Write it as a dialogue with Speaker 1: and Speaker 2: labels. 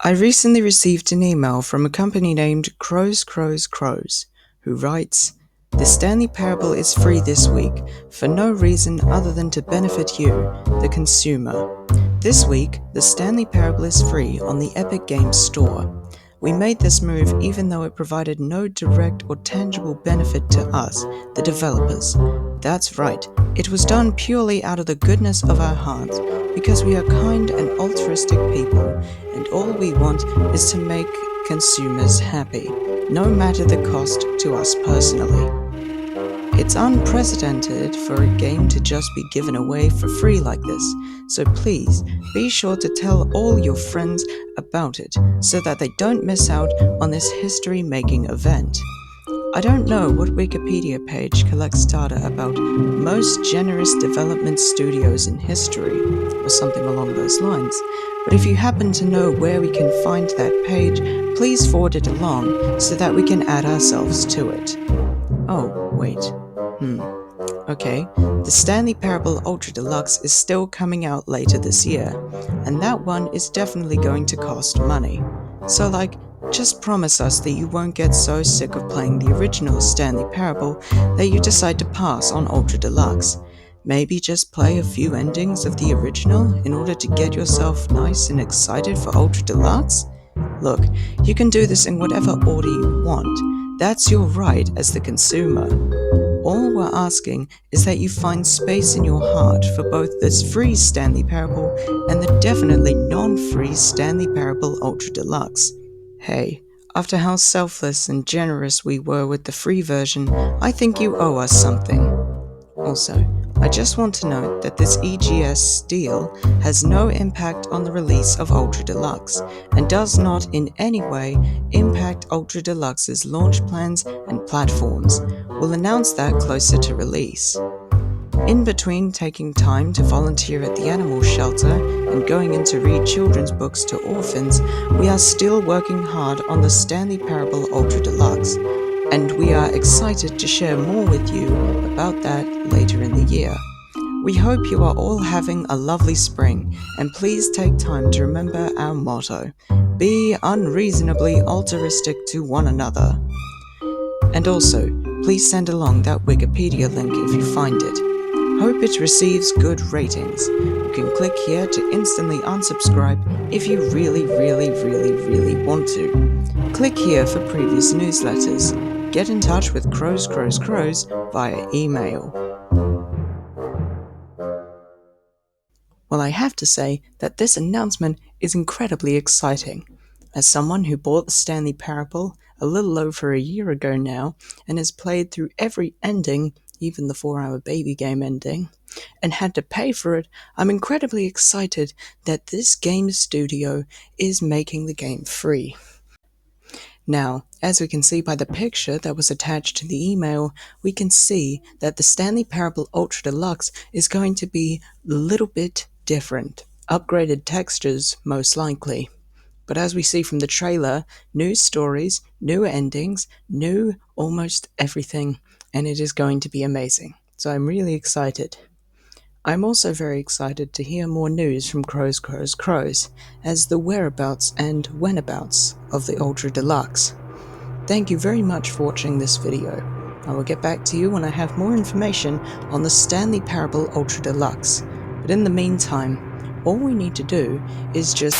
Speaker 1: I recently received an email from a company named Crows, who writes, "The Stanley Parable is free this week for no reason other than to benefit you, the consumer. This week, the Stanley Parable is free on the Epic Games Store. We made this move even though it provided no direct or tangible benefit to us, the developers. That's right, it was done purely out of the goodness of our hearts, because we are kind and altruistic people, and all we want is to make consumers happy, no matter the cost to us personally. It's unprecedented for a game to just be given away for free like this, so please be sure to tell all your friends about it so that they don't miss out on this history-making event." I don't know what Wikipedia page collects data about most generous development studios in history, or something along those lines, but if you happen to know where we can find that page, please forward it along so that we can add ourselves to it. Oh, wait. Okay, the Stanley Parable Ultra Deluxe is still coming out later this year, and that one is definitely going to cost money. So just promise us that you won't get so sick of playing the original Stanley Parable that you decide to pass on Ultra Deluxe. Maybe just play a few endings of the original in order to get yourself nice and excited for Ultra Deluxe? Look, you can do this in whatever order you want. That's your right as the consumer. All we're asking is that you find space in your heart for both this free Stanley Parable and the definitely non-free Stanley Parable Ultra Deluxe. Hey, after how selfless and generous we were with the free version, I think you owe us something. Also, I just want to note that this EGS deal has no impact on the release of Ultra Deluxe, and does not in any way impact Ultra Deluxe's launch plans and platforms. We'll announce that closer to release. In between taking time to volunteer at the animal shelter and going in to read children's books to orphans, we are still working hard on the Stanley Parable Ultra Deluxe, and we are excited to share more with you about that later in the year. We hope you are all having a lovely spring, and please take time to remember our motto: be unreasonably altruistic to one another. And also, please send along that Wikipedia link if you find it. Hope it receives good ratings. You can click here to instantly unsubscribe if you really want to. Click here for previous newsletters. Get in touch with Crows via email. Well, I have to say that this announcement is incredibly exciting. As someone who bought the Stanley Parable a little over a year ago now, and has played through every ending, even the 4-hour baby game ending, and had to pay for it, I'm incredibly excited that this game studio is making the game free. Now, as we can see by the picture that was attached to the email, we can see that the Stanley Parable Ultra Deluxe is going to be a little bit different. Upgraded textures, most likely. But as we see from the trailer, new stories, new endings, new almost everything, and it is going to be amazing. So I'm really excited. I'm also very excited to hear more news from Crows, as the whereabouts and whenabouts of the Ultra Deluxe. Thank you very much for watching this video. I will get back to you when I have more information on the Stanley Parable Ultra Deluxe. But in the meantime, all we need to do is just